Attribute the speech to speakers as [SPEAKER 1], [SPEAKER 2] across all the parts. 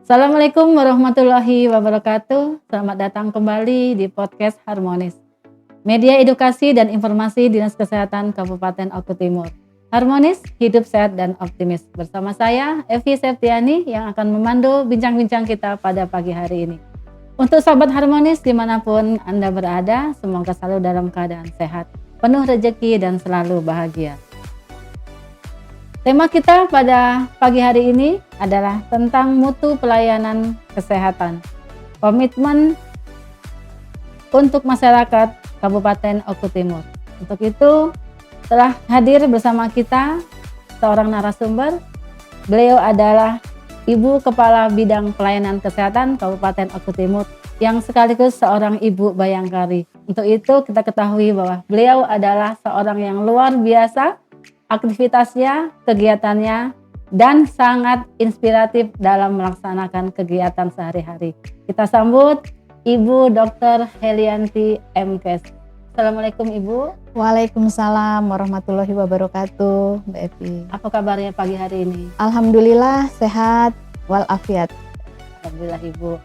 [SPEAKER 1] Assalamualaikum warahmatullahi wabarakatuh. Selamat datang kembali di podcast Harmonis, media edukasi dan informasi Dinas Kesehatan Kabupaten Oku Timur. Harmonis, hidup sehat dan optimis. Bersama saya, Evi Septiani, yang akan memandu bincang-bincang kita pada pagi hari ini. Untuk sahabat Harmonis dimanapun Anda berada, semoga selalu dalam keadaan sehat, penuh rezeki dan selalu bahagia. Tema kita pada pagi hari ini adalah tentang mutu pelayanan kesehatan, komitmen untuk masyarakat Kabupaten Oku Timur. Untuk itu telah hadir bersama kita seorang narasumber. Beliau adalah Ibu Kepala Bidang Pelayanan Kesehatan Kabupaten Oku Timur yang sekaligus seorang ibu bayangkari. Untuk itu kita ketahui bahwa beliau adalah seorang yang luar biasa aktivitasnya, kegiatannya, dan sangat inspiratif dalam melaksanakan kegiatan sehari-hari. Kita sambut Ibu Dr. Helianti MKes. Assalamualaikum Ibu.
[SPEAKER 2] Waalaikumsalam warahmatullahi wabarakatuh, Mbak Evi.
[SPEAKER 1] Apa kabarnya pagi hari ini?
[SPEAKER 2] Alhamdulillah sehat walafiat.
[SPEAKER 1] Alhamdulillah Ibu.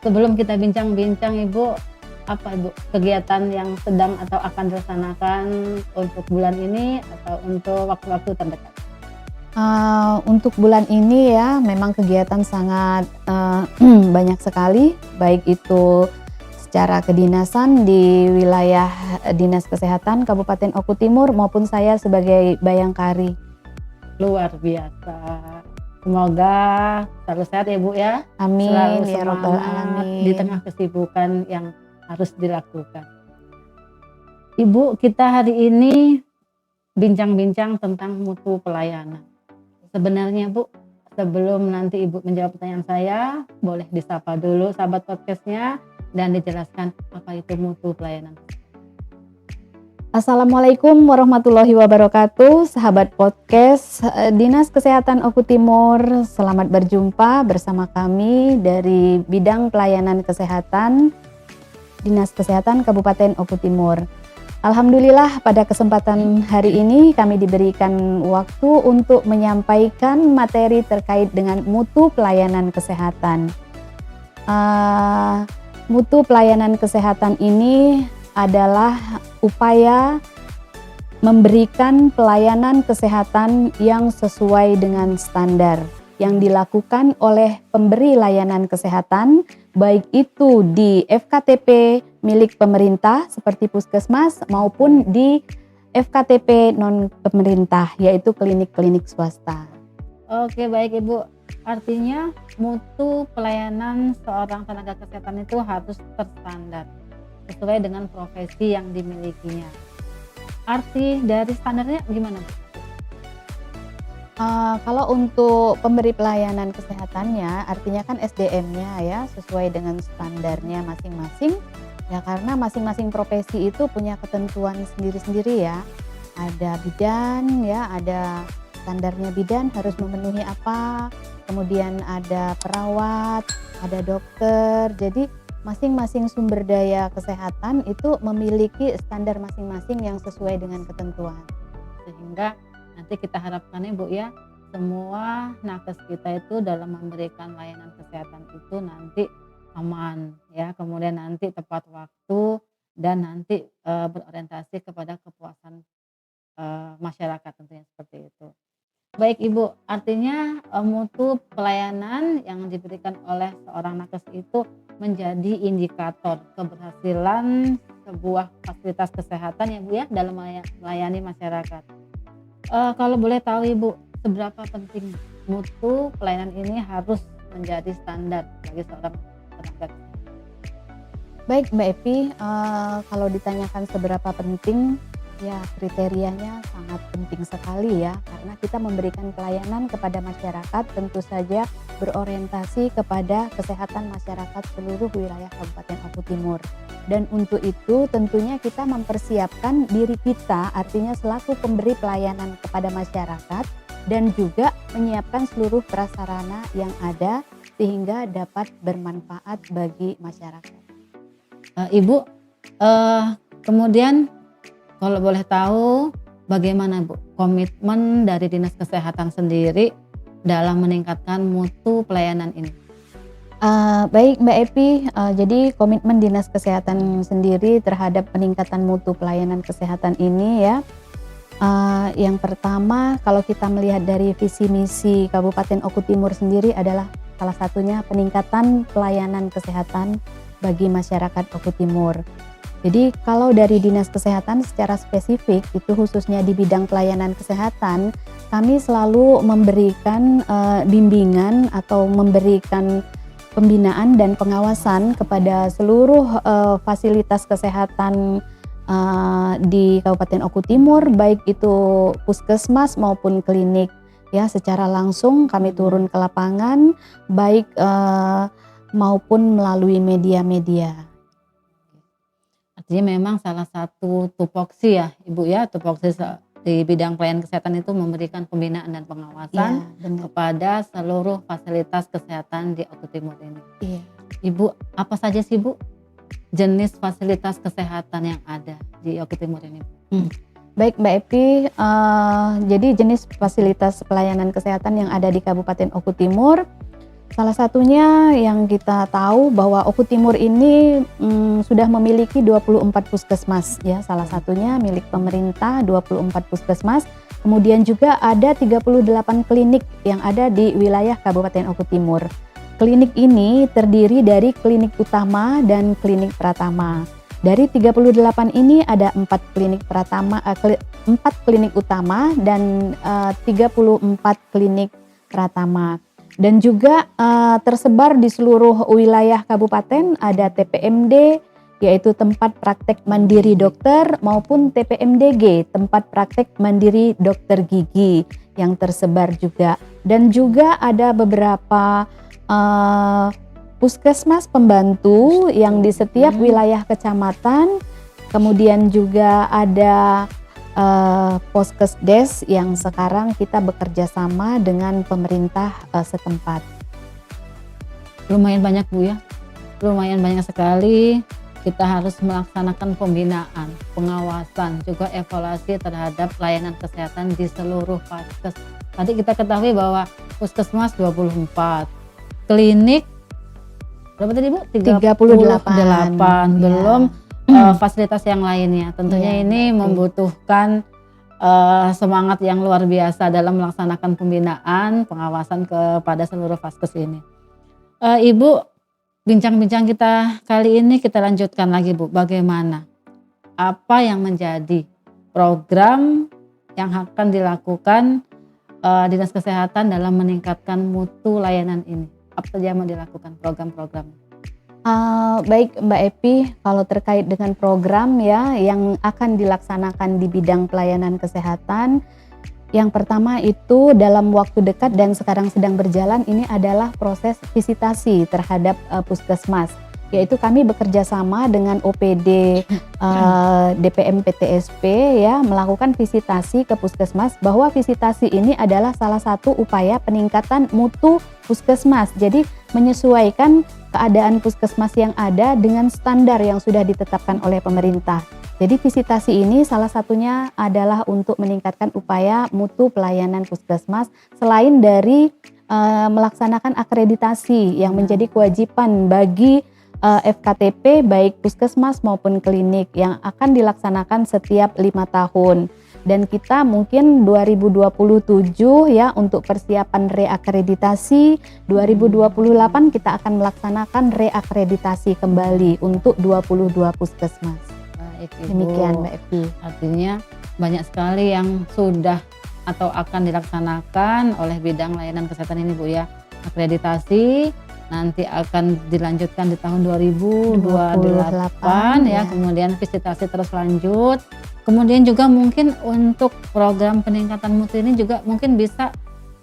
[SPEAKER 1] Sebelum kita bincang-bincang Ibu, apa Ibu kegiatan yang sedang atau akan dilaksanakan untuk bulan ini atau untuk waktu-waktu terdekat?
[SPEAKER 2] Untuk bulan ini ya memang kegiatan sangat banyak sekali, baik itu secara kedinasan di wilayah Dinas Kesehatan Kabupaten Oku Timur maupun saya sebagai bayangkari.
[SPEAKER 1] Luar biasa. Semoga selalu sehat ya Bu ya.
[SPEAKER 2] Amin
[SPEAKER 1] selalu
[SPEAKER 2] ya rabbal
[SPEAKER 1] semangat
[SPEAKER 2] alamin.
[SPEAKER 1] di tengah kesibukan yang harus dilakukan. Ibu, kita hari ini bincang-bincang tentang mutu pelayanan. Sebenarnya Bu, sebelum nanti Ibu menjawab pertanyaan saya, boleh disapa dulu sahabat podcastnya dan dijelaskan apa itu mutu pelayanan.
[SPEAKER 2] Assalamualaikum warahmatullahi wabarakatuh, sahabat podcast Dinas Kesehatan Oku Timur. Selamat berjumpa bersama kami dari Bidang Pelayanan Kesehatan Dinas Kesehatan Kabupaten Oku Timur. Alhamdulillah pada kesempatan hari ini kami diberikan waktu untuk menyampaikan materi terkait dengan mutu pelayanan kesehatan. Mutu pelayanan kesehatan ini adalah upaya memberikan pelayanan kesehatan yang sesuai dengan standar yang dilakukan oleh pemberi layanan kesehatan, baik itu di FKTP milik pemerintah seperti puskesmas maupun di FKTP non pemerintah yaitu klinik-klinik swasta.
[SPEAKER 1] Oke, baik Ibu. Artinya mutu pelayanan seorang tenaga kesehatan itu harus terstandar sesuai dengan profesi yang dimilikinya. Arti dari standarnya gimana Bu?
[SPEAKER 2] Kalau untuk pemberi pelayanan kesehatannya, artinya kan SDM-nya ya sesuai dengan standarnya masing-masing. Ya karena masing-masing profesi itu punya ketentuan sendiri-sendiri ya. Ada bidan ya, ada standarnya bidan harus memenuhi apa. Kemudian ada perawat, ada dokter. Jadi masing-masing sumber daya kesehatan itu memiliki standar masing-masing yang sesuai dengan ketentuan.
[SPEAKER 1] Sehingga nanti kita harapkan Bu ya, semua nakes kita itu dalam memberikan layanan kesehatan itu nanti aman ya, kemudian nanti tepat waktu dan nanti berorientasi kepada kepuasan masyarakat tentunya seperti itu. Baik Ibu, artinya mutu pelayanan yang diberikan oleh seorang nakes itu menjadi indikator keberhasilan sebuah fasilitas kesehatan ya Bu ya dalam melayani masyarakat. Kalau boleh tahu Ibu, seberapa penting mutu pelayanan ini harus menjadi standar bagi seorang tenaga kesehatan?
[SPEAKER 2] Baik Mbak Evi, kalau ditanyakan seberapa penting, ya kriterianya sangat penting sekali ya, karena kita memberikan pelayanan kepada masyarakat tentu saja berorientasi kepada kesehatan masyarakat seluruh wilayah Kabupaten Oku Timur. Dan untuk itu tentunya kita mempersiapkan diri kita, artinya selaku pemberi pelayanan kepada masyarakat dan juga menyiapkan seluruh prasarana yang ada sehingga dapat bermanfaat bagi masyarakat.
[SPEAKER 1] Ibu, kemudian kalau boleh tahu bagaimana Bu komitmen dari Dinas Kesehatan sendiri dalam meningkatkan mutu pelayanan ini?
[SPEAKER 2] Baik Mbak Epi, jadi komitmen Dinas Kesehatan sendiri terhadap peningkatan mutu pelayanan kesehatan ini ya, yang pertama kalau kita melihat dari visi misi Kabupaten Oku Timur sendiri adalah salah satunya peningkatan pelayanan kesehatan bagi masyarakat Oku Timur. Jadi kalau dari Dinas Kesehatan secara spesifik itu khususnya di bidang pelayanan kesehatan, kami selalu memberikan bimbingan atau memberikan pembinaan dan pengawasan kepada seluruh fasilitas kesehatan di Kabupaten Oku Timur, baik itu puskesmas maupun klinik. Ya, secara langsung kami turun ke lapangan, baik maupun melalui media-media.
[SPEAKER 1] Artinya memang salah satu tupoksi ya Ibu ya, tupoksi di bidang pelayanan kesehatan itu memberikan pembinaan dan pengawasan
[SPEAKER 2] Benar.
[SPEAKER 1] kepada seluruh fasilitas kesehatan di Oku Timur ini.
[SPEAKER 2] Iya.
[SPEAKER 1] Ibu, apa saja sih Bu jenis fasilitas kesehatan yang ada di Oku Timur ini?
[SPEAKER 2] Baik Mbak Epi, jadi jenis fasilitas pelayanan kesehatan yang ada di Kabupaten Oku Timur, salah satunya yang kita tahu bahwa Oku Timur ini sudah memiliki 24 puskesmas ya, salah satunya milik pemerintah 24 puskesmas. Kemudian juga ada 38 klinik yang ada di wilayah Kabupaten Oku Timur. Klinik ini terdiri dari klinik utama dan klinik pratama. Dari 38 ini ada 4 klinik pratama, 4 klinik utama dan 34 klinik pratama. Dan juga tersebar di seluruh wilayah kabupaten ada TPMD, yaitu tempat praktek mandiri dokter, maupun TPMDG, tempat praktek mandiri dokter gigi yang tersebar juga. Dan juga ada beberapa puskesmas pembantu yang di setiap wilayah kecamatan, kemudian juga ada Poskesdes yang sekarang kita bekerja sama dengan pemerintah setempat.
[SPEAKER 1] Lumayan banyak Bu ya, lumayan banyak sekali. Kita harus melaksanakan pembinaan, pengawasan, juga evaluasi terhadap layanan kesehatan di seluruh vaskes. Tadi kita ketahui bahwa puskesmas 24, klinik berapa tadi Bu? 38, belum fasilitas yang lainnya. Tentunya ini membutuhkan semangat yang luar biasa dalam melaksanakan pembinaan, pengawasan kepada seluruh vaskes ini. Ibu, bincang-bincang kita kali ini kita lanjutkan lagi Bu, bagaimana? Apa yang menjadi program yang akan dilakukan Dinas Kesehatan dalam meningkatkan mutu layanan ini? Apa saja yang mau dilakukan program-program?
[SPEAKER 2] Baik Mbak Epi, kalau terkait dengan program ya yang akan dilaksanakan di bidang pelayanan kesehatan, yang pertama itu dalam waktu dekat dan sekarang sedang berjalan ini adalah proses visitasi terhadap puskesmas, yaitu kami bekerja sama dengan OPD DPM PTSP ya, melakukan visitasi ke puskesmas, bahwa visitasi ini adalah salah satu upaya peningkatan mutu puskesmas. Jadi menyesuaikan keadaan puskesmas yang ada dengan standar yang sudah ditetapkan oleh pemerintah. Jadi visitasi ini salah satunya adalah untuk meningkatkan upaya mutu pelayanan puskesmas, selain dari melaksanakan akreditasi yang menjadi kewajiban bagi FKTP baik puskesmas maupun klinik yang akan dilaksanakan setiap 5 tahun. Dan kita mungkin 2027 ya untuk persiapan reakreditasi, 2028 kita akan melaksanakan reakreditasi kembali untuk 22 puskesmas.
[SPEAKER 1] Baik, Ibu.
[SPEAKER 2] Demikian Mbak Epi.
[SPEAKER 1] Artinya banyak sekali yang sudah atau akan dilaksanakan oleh bidang layanan kesehatan ini Bu ya. Akreditasi nanti akan dilanjutkan di tahun 2028 ya, kemudian visitasi terus lanjut. Kemudian juga mungkin untuk program peningkatan mutu ini juga mungkin bisa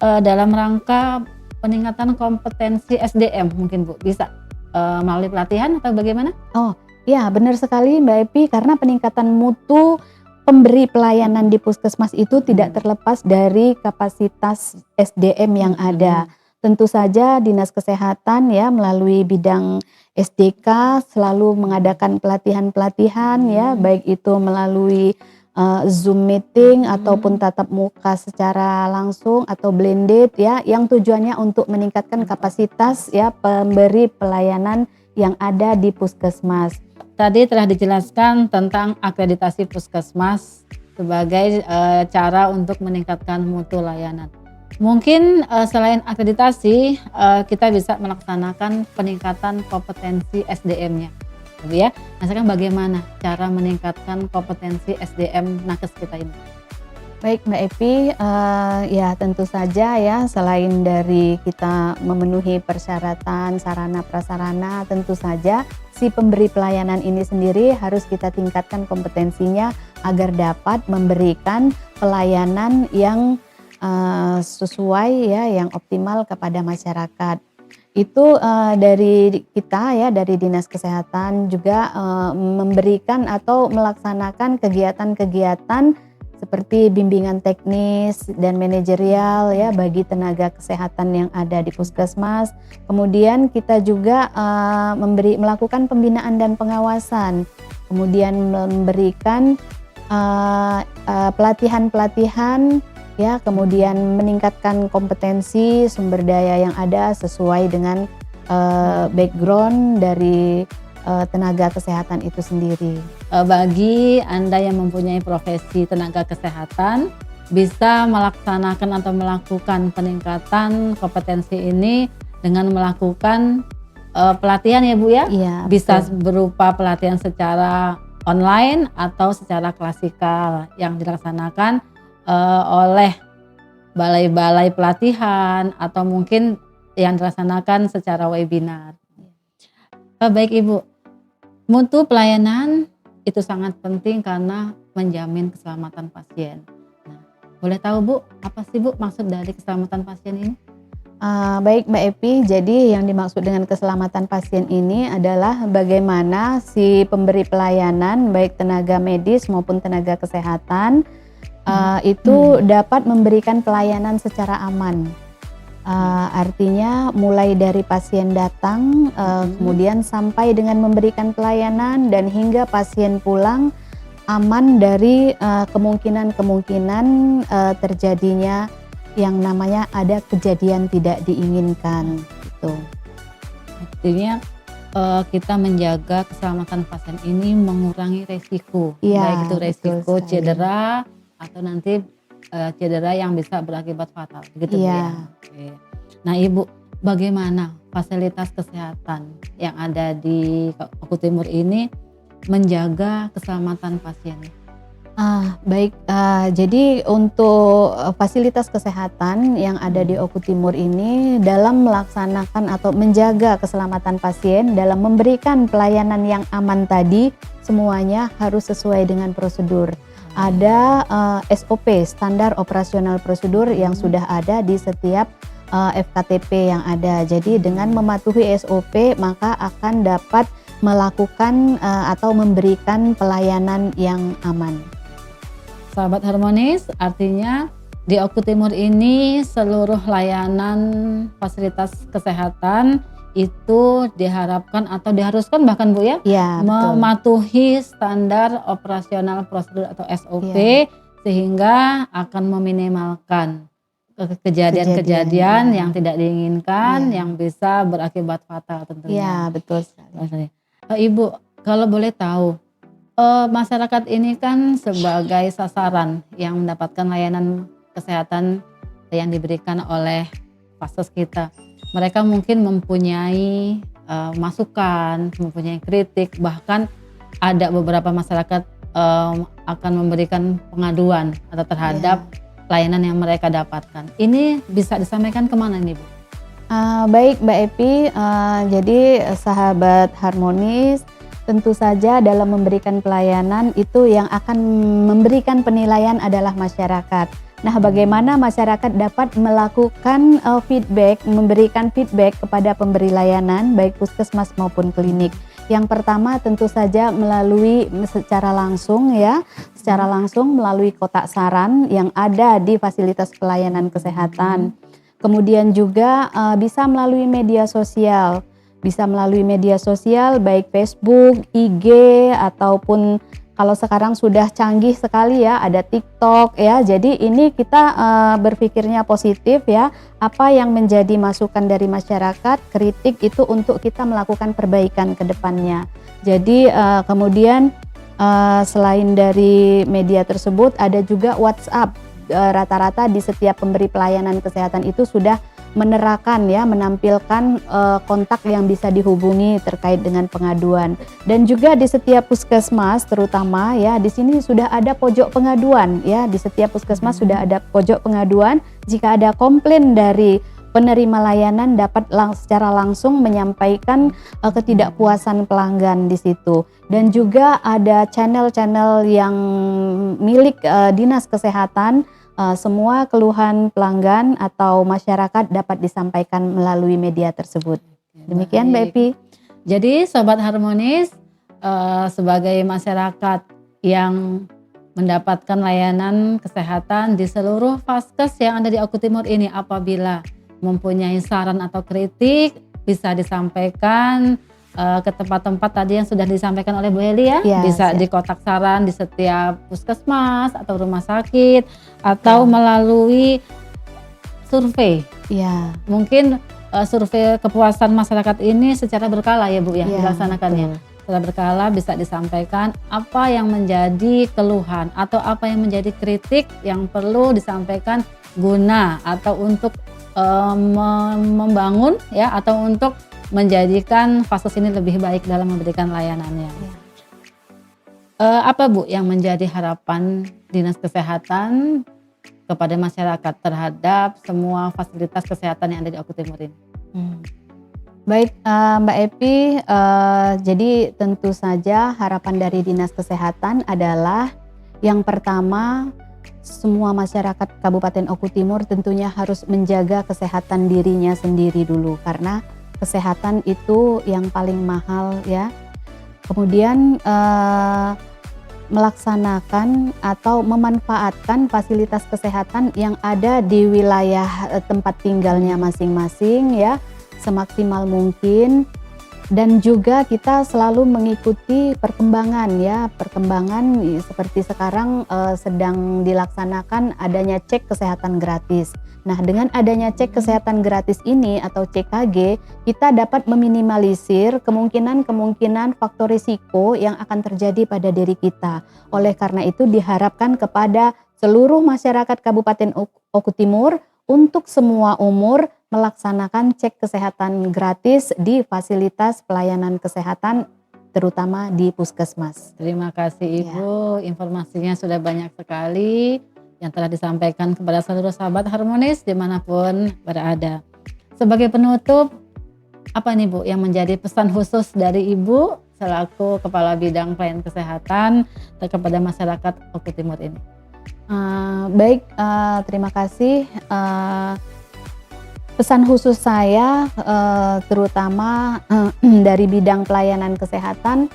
[SPEAKER 1] dalam rangka peningkatan kompetensi SDM mungkin Bu, bisa melalui pelatihan atau bagaimana?
[SPEAKER 2] Oh ya, benar sekali Mbak Epi, karena peningkatan mutu pemberi pelayanan di puskesmas itu tidak terlepas dari kapasitas SDM yang ada. Tentu saja Dinas Kesehatan ya melalui bidang SDK selalu mengadakan pelatihan-pelatihan ya, baik itu melalui Zoom meeting ataupun tatap muka secara langsung atau blended ya, yang tujuannya untuk meningkatkan kapasitas ya pemberi pelayanan yang ada di puskesmas.
[SPEAKER 1] Tadi telah dijelaskan tentang akreditasi puskesmas sebagai cara untuk meningkatkan mutu layanan. Mungkin selain akreditasi kita bisa melaksanakan peningkatan kompetensi SDM-nya, Ibu ya. Nah sekarang bagaimana cara meningkatkan kompetensi SDM nakes kita ini?
[SPEAKER 2] Baik Mbak Epi, ya tentu saja ya selain dari kita memenuhi persyaratan sarana prasarana, tentu saja si pemberi pelayanan ini sendiri harus kita tingkatkan kompetensinya agar dapat memberikan pelayanan yang sesuai ya, yang optimal kepada masyarakat. Itu dari kita ya, dari Dinas Kesehatan juga memberikan atau melaksanakan kegiatan-kegiatan seperti bimbingan teknis dan manajerial ya bagi tenaga kesehatan yang ada di puskesmas. Kemudian kita juga melakukan pembinaan dan pengawasan. Kemudian memberikan pelatihan-pelatihan ya, kemudian meningkatkan kompetensi sumber daya yang ada sesuai dengan background dari tenaga kesehatan itu sendiri.
[SPEAKER 1] Bagi Anda yang mempunyai profesi tenaga kesehatan, bisa melaksanakan atau melakukan peningkatan kompetensi ini dengan melakukan pelatihan ya Bu ya?
[SPEAKER 2] Iya,
[SPEAKER 1] bisa
[SPEAKER 2] betul.
[SPEAKER 1] berupa pelatihan secara online atau secara klasikal yang dilaksanakan oleh balai-balai pelatihan atau mungkin yang dilaksanakan secara webinar. Baik Ibu, mutu pelayanan itu sangat penting karena menjamin keselamatan pasien. Nah, boleh tahu Bu, apa sih Bu maksud dari keselamatan pasien ini?
[SPEAKER 2] Baik Mbak Epi, jadi yang dimaksud dengan keselamatan pasien ini adalah bagaimana si pemberi pelayanan baik tenaga medis maupun tenaga kesehatan itu dapat memberikan pelayanan secara aman. Artinya mulai dari pasien datang kemudian sampai dengan memberikan pelayanan dan hingga pasien pulang aman dari kemungkinan-kemungkinan terjadinya yang namanya ada kejadian tidak diinginkan gitu.
[SPEAKER 1] Artinya kita menjaga keselamatan pasien ini mengurangi resiko,
[SPEAKER 2] Ya,
[SPEAKER 1] baik itu resiko
[SPEAKER 2] betul sekali.
[SPEAKER 1] cedera atau nanti cedera yang bisa berakibat fatal, gitu Bu ya.
[SPEAKER 2] Iya.
[SPEAKER 1] Oke. Nah Ibu, bagaimana fasilitas kesehatan yang ada di Oku Timur ini menjaga keselamatan pasien?
[SPEAKER 2] Baik, jadi untuk fasilitas kesehatan yang ada di Oku Timur ini dalam melaksanakan atau menjaga keselamatan pasien dalam memberikan pelayanan yang aman tadi semuanya harus sesuai dengan prosedur. Ada SOP, standar operasional prosedur yang sudah ada di setiap FKTP yang ada. Jadi dengan mematuhi SOP maka akan dapat melakukan atau memberikan pelayanan yang aman.
[SPEAKER 1] Sahabat Harmonis, artinya di Oku Timur ini seluruh layanan fasilitas kesehatan itu diharapkan atau diharuskan bahkan Bu ya,
[SPEAKER 2] Ya, betul.
[SPEAKER 1] mematuhi standar operasional prosedur atau SOP sehingga akan meminimalkan kejadian-kejadian yang tidak diinginkan yang bisa berakibat fatal tentunya.
[SPEAKER 2] Ya, betul sekali.
[SPEAKER 1] Ibu, kalau boleh tahu, masyarakat ini kan sebagai sasaran yang mendapatkan layanan kesehatan yang diberikan oleh vaskes kita. Mereka mungkin mempunyai masukan, mempunyai kritik, bahkan ada beberapa masyarakat akan memberikan pengaduan atau terhadap layanan yang mereka dapatkan. Ini bisa disampaikan kemana nih Bu?
[SPEAKER 2] Baik Mbak Epi, jadi sahabat Harmonis, tentu saja dalam memberikan pelayanan itu yang akan memberikan penilaian adalah masyarakat. Nah, bagaimana masyarakat dapat melakukan feedback, memberikan feedback kepada pemberi layanan baik puskesmas maupun klinik. Yang pertama tentu saja melalui secara langsung melalui kotak saran yang ada di fasilitas pelayanan kesehatan. Kemudian juga bisa melalui media sosial. Bisa melalui media sosial baik Facebook, IG ataupun Kalau sekarang sudah canggih sekali ya, ada TikTok ya. Jadi ini kita berpikirnya positif ya. Apa yang menjadi masukan dari masyarakat, kritik itu untuk kita melakukan perbaikan ke depannya. Jadi kemudian selain dari media tersebut ada juga WhatsApp. Rata-rata di setiap pemberi pelayanan kesehatan itu sudah menampilkan kontak yang bisa dihubungi terkait dengan pengaduan. Dan juga di setiap puskesmas terutama ya, di sini sudah ada pojok pengaduan ya, di setiap puskesmas sudah ada pojok pengaduan. Jika ada komplain dari penerima layanan dapat secara langsung menyampaikan ketidakpuasan pelanggan di situ. Dan juga ada channel-channel yang milik Dinas Kesehatan. Semua keluhan pelanggan atau masyarakat dapat disampaikan melalui media tersebut. Demikian Mbak Epi.
[SPEAKER 1] Jadi Sobat Harmonis, sebagai masyarakat yang mendapatkan layanan kesehatan di seluruh vaskes yang ada di Oku Timur ini, apabila mempunyai saran atau kritik bisa disampaikan ke tempat-tempat tadi yang sudah disampaikan oleh Bu Heli ya, bisa di kotak saran di setiap puskesmas atau rumah sakit atau melalui survei.
[SPEAKER 2] Ya.
[SPEAKER 1] Mungkin survei kepuasan masyarakat ini secara berkala ya Bu ya, dilaksanakannya. Secara berkala bisa disampaikan apa yang menjadi keluhan atau apa yang menjadi kritik yang perlu disampaikan guna atau untuk membangun ya, atau untuk menjadikan vaskes ini lebih baik dalam memberikan layanannya. Apa Bu yang menjadi harapan Dinas Kesehatan kepada masyarakat terhadap semua fasilitas kesehatan yang ada di Oku Timur ini?
[SPEAKER 2] Baik Mbak Epi, jadi tentu saja harapan dari Dinas Kesehatan adalah yang pertama, semua masyarakat Kabupaten Oku Timur tentunya harus menjaga kesehatan dirinya sendiri dulu, karena kesehatan itu yang paling mahal ya. Kemudian melaksanakan atau memanfaatkan fasilitas kesehatan yang ada di wilayah tempat tinggalnya masing-masing ya, semaksimal mungkin. Dan juga kita selalu mengikuti perkembangan ya, perkembangan seperti sekarang sedang dilaksanakan adanya cek kesehatan gratis. Nah, dengan adanya cek kesehatan gratis ini atau CKG, kita dapat meminimalisir kemungkinan faktor risiko yang akan terjadi pada diri kita. Oleh karena itu diharapkan kepada seluruh masyarakat Kabupaten Oku Timur untuk semua umur melaksanakan cek kesehatan gratis di fasilitas pelayanan kesehatan terutama di puskesmas.
[SPEAKER 1] Terima kasih Ibu, informasinya sudah banyak sekali yang telah disampaikan kepada seluruh sahabat Harmonis dimanapun berada. Sebagai penutup, apa nih Bu yang menjadi pesan khusus dari Ibu selaku Kepala Bidang Pelayanan Kesehatan kepada masyarakat Oku Timur ini?
[SPEAKER 2] Baik, terima kasih. Pesan khusus saya terutama dari bidang pelayanan kesehatan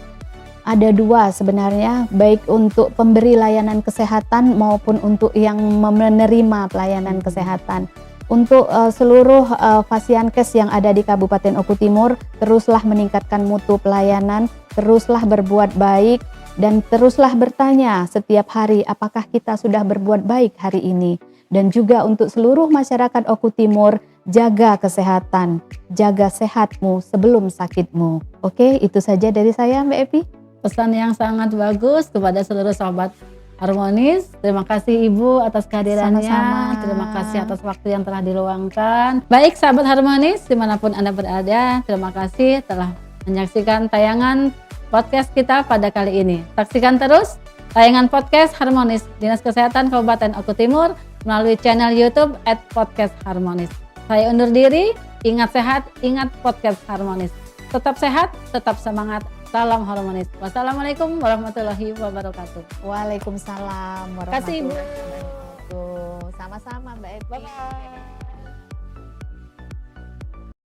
[SPEAKER 2] ada dua sebenarnya, baik untuk pemberi layanan kesehatan maupun untuk yang menerima pelayanan kesehatan. Untuk seluruh Fasiankes yang ada di Kabupaten Oku Timur, teruslah meningkatkan mutu pelayanan, teruslah berbuat baik, dan teruslah bertanya setiap hari apakah kita sudah berbuat baik hari ini. Dan juga untuk seluruh masyarakat Oku Timur, jaga kesehatan, jaga sehatmu sebelum sakitmu. Oke, itu saja dari saya Mbak Epi.
[SPEAKER 1] Pesan yang sangat bagus kepada seluruh sahabat Harmonis. Terima kasih Ibu atas kehadirannya.
[SPEAKER 2] Sama-sama.
[SPEAKER 1] Terima kasih atas waktu yang telah diluangkan. Baik sahabat Harmonis dimanapun Anda berada, terima kasih telah menyaksikan tayangan podcast kita pada kali ini. Saksikan terus tayangan podcast Harmonis Dinas Kesehatan Kabupaten Oku Timur melalui channel YouTube @podcastharmonis. Saya undur diri, ingat sehat, ingat podcast Harmonis. Tetap sehat, tetap semangat. Salam Harmonis. Wassalamualaikum warahmatullahi wabarakatuh.
[SPEAKER 2] Waalaikumsalam warahmatullahi
[SPEAKER 1] Kasih Ibu.
[SPEAKER 2] wabarakatuh. Sama-sama Mbak Epi.
[SPEAKER 1] Bye-bye.